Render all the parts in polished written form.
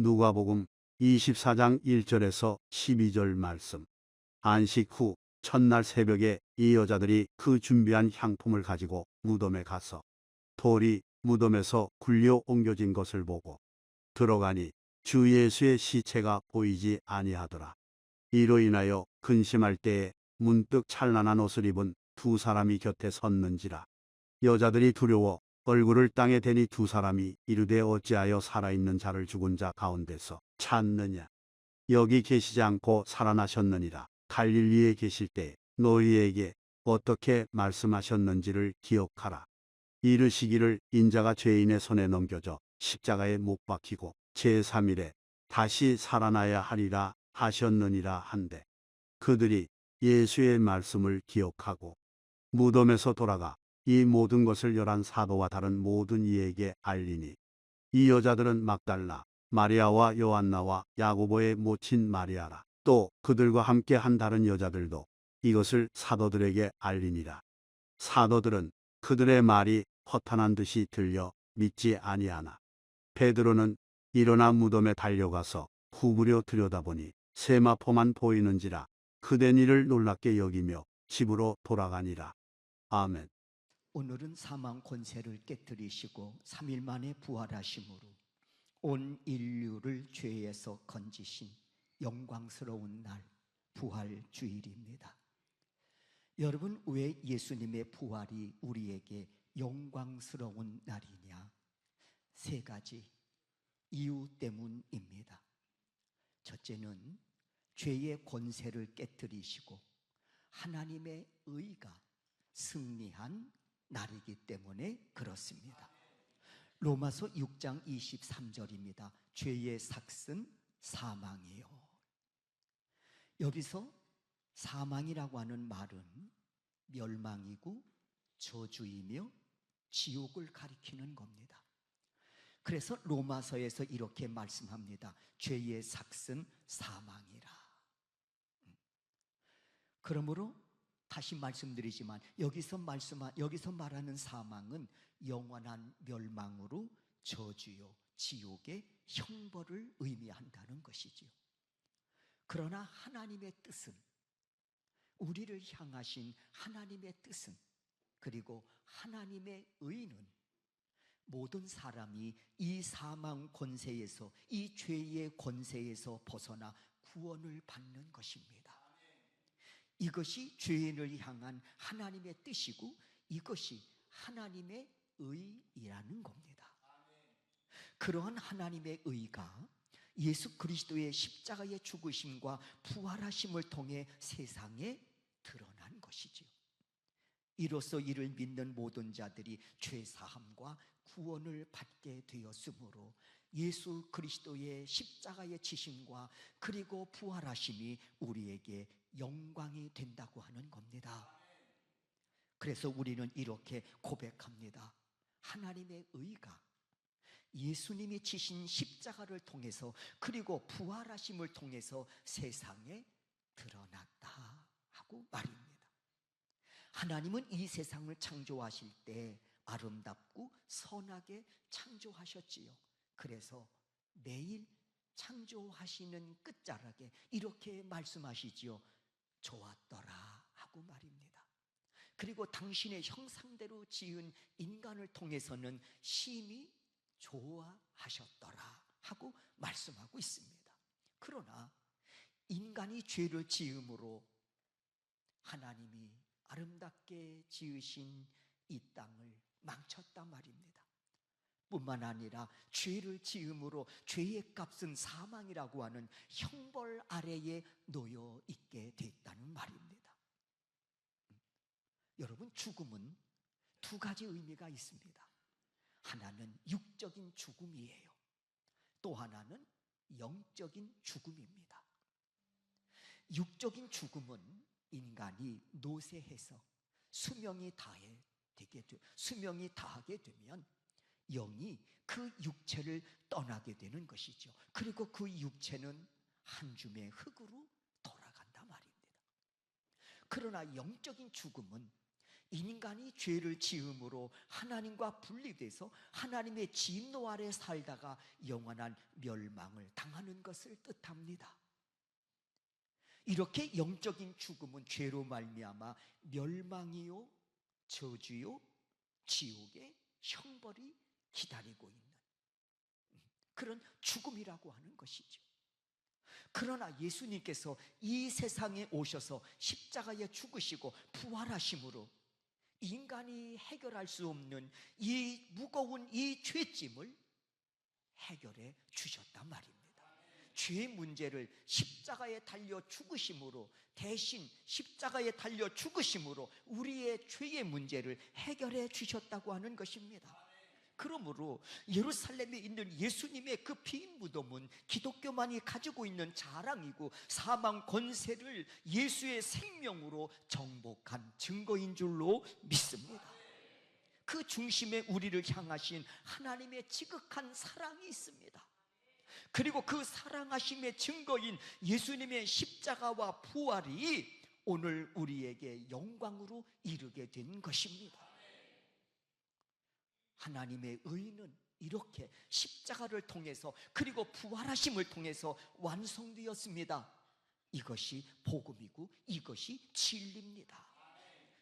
누가복음 24장 1절에서 12절 말씀. 안식 후 첫날 새벽에 이 여자들이 그 준비한 향품을 가지고 무덤에 가서 돌이 무덤에서 굴려 옮겨진 것을 보고 들어가니 주 예수의 시체가 보이지 아니하더라. 이로 인하여 근심할 때에 문득 찬란한 옷을 입은 두 사람이 곁에 섰는지라. 여자들이 두려워 얼굴을 땅에 대니 두 사람이 이르되 어찌하여 살아있는 자를 죽은 자 가운데서 찾느냐. 여기 계시지 않고 살아나셨느니라. 갈릴리에 계실 때 너희에게 어떻게 말씀하셨는지를 기억하라. 이르시기를 인자가 죄인의 손에 넘겨져 십자가에 못 박히고 제3일에 다시 살아나야 하리라 하셨느니라 한데, 그들이 예수의 말씀을 기억하고 무덤에서 돌아가 이 모든 것을 11 사도와 다른 모든 이에게 알리니, 이 여자들은 막달라 마리아와 요한나와 야고보의 모친 마리아라. 또 그들과 함께 한 다른 여자들도 이것을 사도들에게 알리니라. 사도들은 그들의 말이 허탄한 듯이 들려 믿지 아니하나 베드로는 일어나 무덤에 달려가서 후무려 들여다보니 세마포만 보이는지라 그된 일을 놀랍게 여기며 집으로 돌아가니라. 아멘. 오늘은 사망 권세를 깨뜨리시고 3일 만에 부활하심으로 온 인류를 죄에서 건지신 영광스러운 날, 부활주일입니다. 여러분, 왜 예수님의 부활이 우리에게 영광스러운 날이냐? 3가지 이유 때문입니다. 첫째는 죄의 권세를 깨뜨리시고 하나님의 의가 승리한 날이기 때문에 그렇습니다. 로마서 6장 23절입니다. 죄의 삭은 사망이요. 여기서 사망이라고 하는 말은 멸망이고 저주이며 지옥을 가리키는 겁니다. 그래서 로마서에서 이렇게 말씀합니다. 죄의 삭은 사망이라. 그러므로 다시 말씀드리지만 여기서 말하는 사망은 영원한 멸망으로 저주요 지옥의 형벌을 의미한다는 것이지요. 그러나 하나님의 뜻은, 우리를 향하신 하나님의 뜻은, 그리고 하나님의 의는 모든 사람이 이 사망 권세에서, 이 죄의 권세에서 벗어나 구원을 받는 것입니다. 이것이 죄인을 향한 하나님의 뜻이고 이것이 하나님의 의이라는 겁니다. 그러한 하나님의 의가 예수 그리스도의 십자가의 죽으심과 부활하심을 통해 세상에 드러난 것이지요. 이로써 이를 믿는 모든 자들이 죄사함과 구원을 받게 되었으므로 예수 그리스도의 십자가의 지심과 그리고 부활하심이 우리에게 영광이 된다고 하는 겁니다. 그래서 우리는 이렇게 고백합니다. 하나님의 의가 예수님이 지신 십자가를 통해서 그리고 부활하심을 통해서 세상에 드러났다 하고 말입니다. 하나님은 이 세상을 창조하실 때 아름답고 선하게 창조하셨지요. 그래서 매일 창조하시는 끝자락에 이렇게 말씀하시지요. 좋았더라 하고 말입니다. 그리고 당신의 형상대로 지은 인간을 통해서는 심히 좋아하셨더라 하고 말씀하고 있습니다. 그러나 인간이 죄를 지음으로 하나님이 아름답게 지으신 이 땅을 망쳤단 말입니다. 뿐만 아니라 죄를 지음으로 죄의 값은 사망이라고 하는 형벌 아래에 놓여 있게 됐다는 말입니다. 여러분, 죽음은 2가지 의미가 있습니다. 하나는 육적인 죽음이에요. 또 하나는 영적인 죽음입니다. 육적인 죽음은 인간이 노쇠해서 수명이 다하게 되면 영이 그 육체를 떠나게 되는 것이죠. 그리고 그 육체는 한 줌의 흙으로 돌아간단 말입니다. 그러나 영적인 죽음은 인간이 죄를 지음으로 하나님과 분리돼서 하나님의 진노 아래 살다가 영원한 멸망을 당하는 것을 뜻합니다. 이렇게 영적인 죽음은 죄로 말미암아 멸망이요, 저주요, 지옥의 형벌이 기다리고 있는 그런 죽음이라고 하는 것이죠. 그러나 예수님께서 이 세상에 오셔서 십자가에 죽으시고 부활하심으로 인간이 해결할 수 없는 이 무거운 이 죄짐을 해결해 주셨단 말입니다. 죄의 문제를 십자가에 달려 죽으심으로, 대신 십자가에 달려 죽으심으로 우리의 죄의 문제를 해결해 주셨다고 하는 것입니다. 그러므로 예루살렘에 있는 예수님의 그 빈 무덤은 기독교만이 가지고 있는 자랑이고 사망 권세를 예수의 생명으로 정복한 증거인 줄로 믿습니다. 그 중심에 우리를 향하신 하나님의 지극한 사랑이 있습니다. 그리고 그 사랑하심의 증거인 예수님의 십자가와 부활이 오늘 우리에게 영광으로 이르게 된 것입니다. 하나님의 의는 이렇게 십자가를 통해서 그리고 부활하심을 통해서 완성되었습니다. 이것이 복음이고 이것이 진리입니다.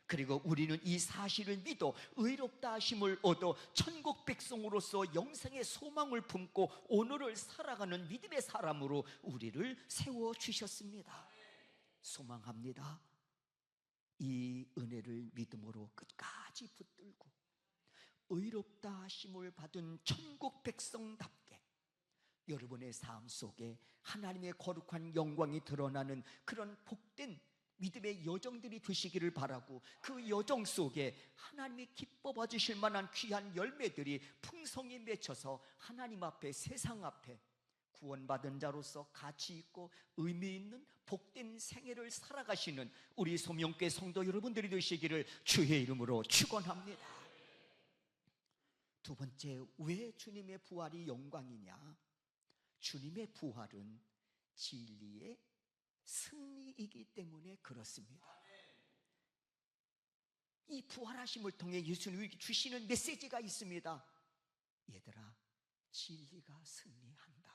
그리고 우리는 이 사실을 믿어 의롭다 하심을 얻어 천국 백성으로서 영생의 소망을 품고 오늘을 살아가는 믿음의 사람으로 우리를 세워주셨습니다. 소망합니다. 이 은혜를 믿음으로 끝까지 붙들고 의롭다 하심을 받은 천국 백성답게 여러분의 삶 속에 하나님의 거룩한 영광이 드러나는 그런 복된 믿음의 여정들이 되시기를 바라고, 그 여정 속에 하나님이 기뻐 봐주실 만한 귀한 열매들이 풍성히 맺혀서 하나님 앞에, 세상 앞에 구원받은 자로서 가치 있고 의미 있는 복된 생애를 살아가시는 우리 소명교회 성도 여러분들이 되시기를 주의 이름으로 축원합니다. 두 번째, 왜 주님의 부활이 영광이냐? 주님의 부활은 진리의 승리이기 때문에 그렇습니다. 이 부활하심을 통해 예수님이 주시는 메시지가 있습니다. 얘들아, 진리가 승리한다,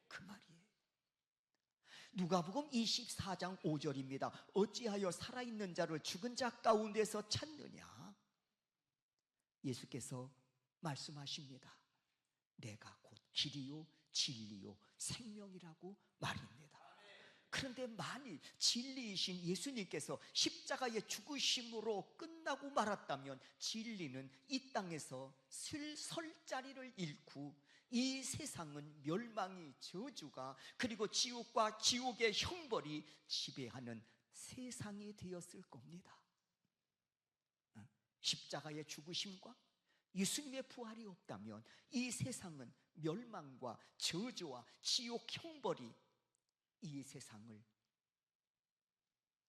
그 말이에요. 누가복음 24장 5절입니다. 어찌하여 살아있는 자를 죽은 자 가운데서 찾느냐? 예수께서 말씀하십니다. 내가 곧 길이요 진리요 생명이라고 말입니다. 그런데 만일 진리이신 예수님께서 십자가의 죽으심으로 끝나고 말았다면 진리는 이 땅에서 설 자리를 잃고 이 세상은 멸망이, 저주가, 그리고 지옥과 지옥의 형벌이 지배하는 세상이 되었을 겁니다. 십자가의 죽으심과 예수님의 부활이 없다면 이 세상은 멸망과 저주와 지옥 형벌이 이 세상을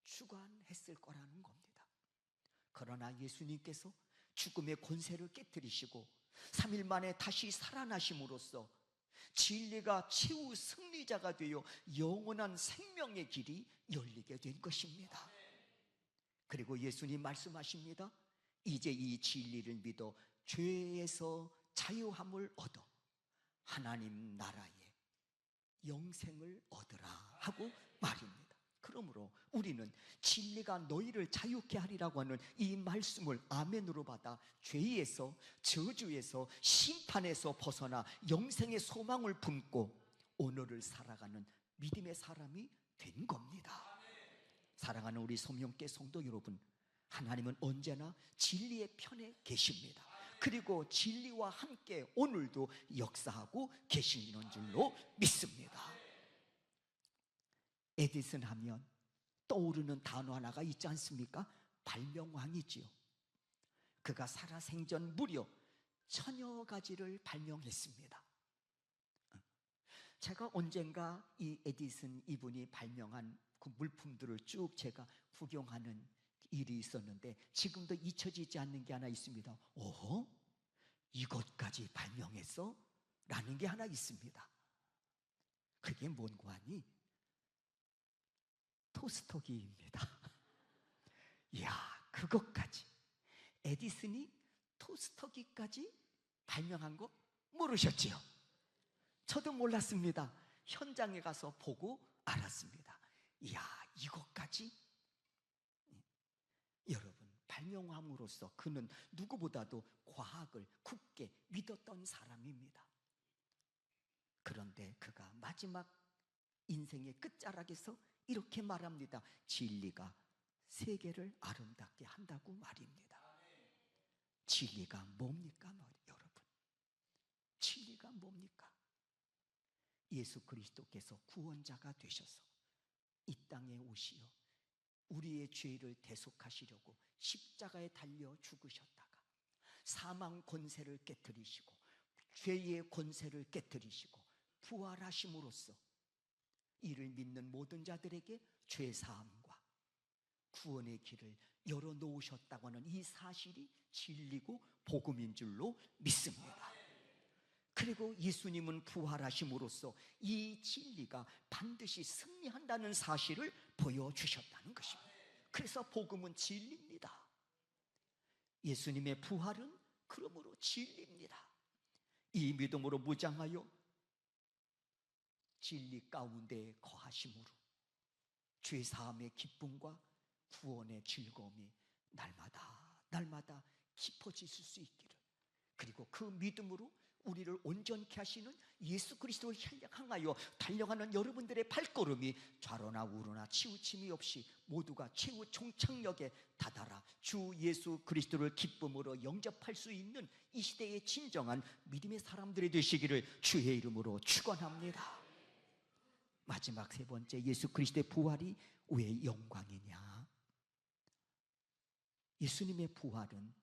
주관했을 거라는 겁니다. 그러나 예수님께서 죽음의 권세를 깨뜨리시고 3일 만에 다시 살아나심으로써 진리가 최후 승리자가 되어 영원한 생명의 길이 열리게 된 것입니다. 그리고 예수님 말씀하십니다. 이제 이 진리를 믿어 죄에서 자유함을 얻어 하나님 나라의 영생을 얻으라 하고 말입니다. 그러므로 우리는 진리가 너희를 자유케 하리라고 하는 이 말씀을 아멘으로 받아 죄에서, 저주에서, 심판에서 벗어나 영생의 소망을 품고 오늘을 살아가는 믿음의 사람이 된 겁니다. 사랑하는 우리 소명교회 성도 여러분, 하나님은 언제나 진리의 편에 계십니다. 그리고 진리와 함께 오늘도 역사하고 계시는 줄로 믿습니다. 에디슨 하면 떠오르는 단어 하나가 있지 않습니까? 발명왕이지요. 그가 살아생전 무려 1000여 가지를 발명했습니다. 제가 언젠가 이 에디슨 이분이 발명한 그 물품들을 쭉 제가 구경하는 일이 있었는데 지금도 잊혀지지 않는 게 하나 있습니다. 오호? 이것까지 발명했어? 라는 게 하나 있습니다. 그게 뭔고 하니? 토스터기입니다. 이야, 그것까지 에디슨이 토스터기까지 발명한 거 모르셨지요? 저도 몰랐습니다. 현장에 가서 보고 알았습니다. 이야, 이것까지? 여러분, 발명함으로써 그는 누구보다도 과학을 굳게 믿었던 사람입니다. 그런데 그가 마지막 인생의 끝자락에서 이렇게 말합니다. 진리가 세계를 아름답게 한다고 말입니다. 진리가 뭡니까, 여러분? 진리가 뭡니까? 예수 그리스도께서 구원자가 되셔서 이 땅에 오시어 우리의 죄를 대속하시려고 십자가에 달려 죽으셨다가 사망 권세를 깨뜨리시고 죄의 권세를 깨뜨리시고 부활하심으로써 이를 믿는 모든 자들에게 죄사함과 구원의 길을 열어놓으셨다고 하는 이 사실이 진리고 복음인 줄로 믿습니다. 그리고 예수님은 부활하심으로써 이 진리가 반드시 승리한다는 사실을 보여주셨다는 것입니다. 그래서 복음은 진리입니다. 예수님의 부활은 그러므로 진리입니다. 이 믿음으로 무장하여 진리 가운데 거하심으로 죄사함의 기쁨과 구원의 즐거움이 날마다 깊어질 수 있기를, 그리고 그 믿음으로 우리를 온전케 하시는 예수 그리스도를 향하여 달려가는 여러분들의 발걸음이 좌로나 우로나 치우침이 없이 모두가 최후 종착역에 다다라 주 예수 그리스도를 기쁨으로 영접할 수 있는 이 시대의 진정한 믿음의 사람들이 되시기를 주의 이름으로 축원합니다. 마지막 세 번째, 예수 그리스도의 부활이 왜 영광이냐? 예수님의 부활은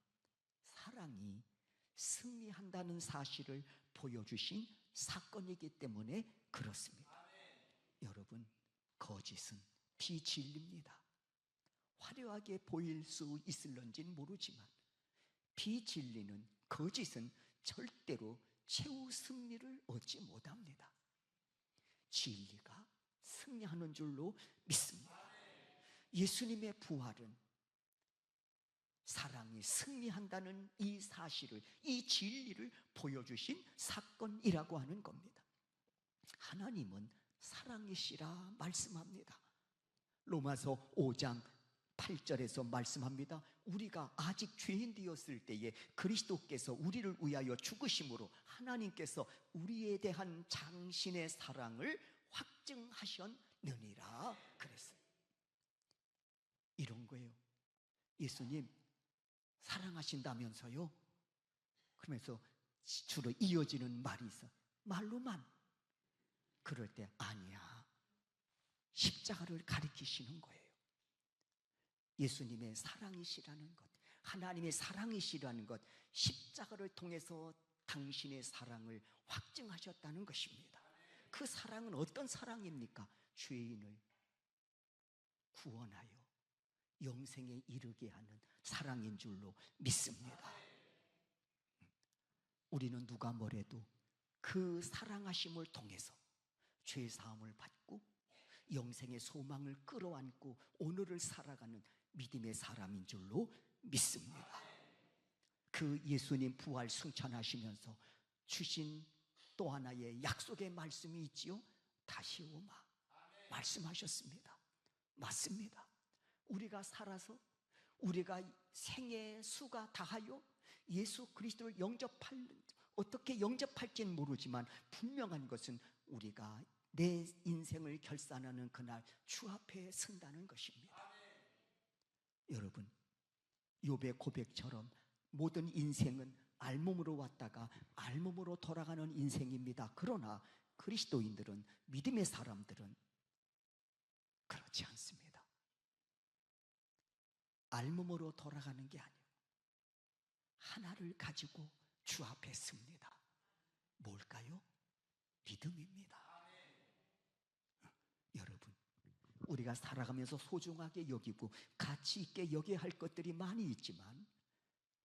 사랑이 승리한다는 사실을 보여주신 사건이기 때문에 그렇습니다. 여러분, 거짓은 비진리입니다. 화려하게 보일 수 있을런지는 모르지만 비진리는, 거짓은 절대로 최후 승리를 얻지 못합니다. 진리가 승리하는 줄로 믿습니다. 예수님의 부활은 사랑이 승리한다는 이 사실을, 이 진리를 보여주신 사건이라고 하는 겁니다. 하나님은 사랑이시라 말씀합니다. 로마서 5장 8절에서 말씀합니다. 우리가 아직 죄인 되었을 때에 그리스도께서 우리를 위하여 죽으심으로 하나님께서 우리에 대한 당신의 사랑을 확증하셨느니라 그랬어요. 이런 거예요. 예수님 사랑하신다면서요? 그러면서 주로 이어지는 말이 있어. 말로만. 그럴 때 아니야. 십자가를 가리키시는 거예요. 예수님의 사랑이시라는 것, 하나님의 사랑이시라는 것, 십자가를 통해서 당신의 사랑을 확증하셨다는 것입니다. 그 사랑은 어떤 사랑입니까? 죄인을 구원하여 영생에 이르게 하는 사랑인 줄로 믿습니다. 우리는 누가 뭐래도 그 사랑하심을 통해서 죄사함을 받고 영생의 소망을 끌어안고 오늘을 살아가는 믿음의 사람인 줄로 믿습니다. 그 예수님 부활 승천하시면서 주신 또 하나의 약속의 말씀이 있지요. 다시 오마 말씀하셨습니다. 맞습니다. 우리가 살아서 우리가 생애 수가 다하여 예수 그리스도를 어떻게 영접할지는 모르지만 분명한 것은 우리가 내 인생을 결산하는 그날 주 앞에 선다는 것입니다. 여러분, 욥의 고백처럼 모든 인생은 알몸으로 왔다가 알몸으로 돌아가는 인생입니다. 그러나 그리스도인들은, 믿음의 사람들은 그렇지 않습니다. 알몸으로 돌아가는 게 아니에요. 하나를 가지고 주 앞에 섭니다. 뭘까요? 믿음입니다. 여러분, 우리가 살아가면서 소중하게 여기고 가치 있게 여겨야 할 것들이 많이 있지만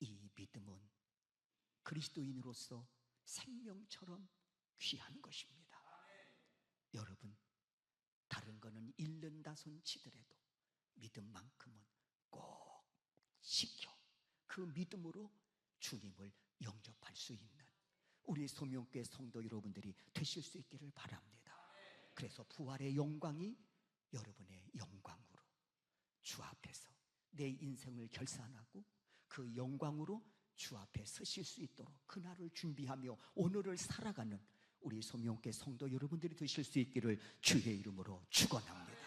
이 믿음은 그리스도인으로서 생명처럼 귀한 것입니다. 여러분, 다른 거는 잃는다 손 치더라도 믿음만큼은 꼭 시켜 그 믿음으로 주님을 영접할 수 있는 우리 소명교회 성도 여러분들이 되실 수 있기를 바랍니다. 그래서 부활의 영광이 여러분의 영광으로 주 앞에서 내 인생을 결산하고 그 영광으로 주 앞에 서실 수 있도록 그날을 준비하며 오늘을 살아가는 우리 소명교회 성도 여러분들이 되실 수 있기를 주의 이름으로 축원합니다.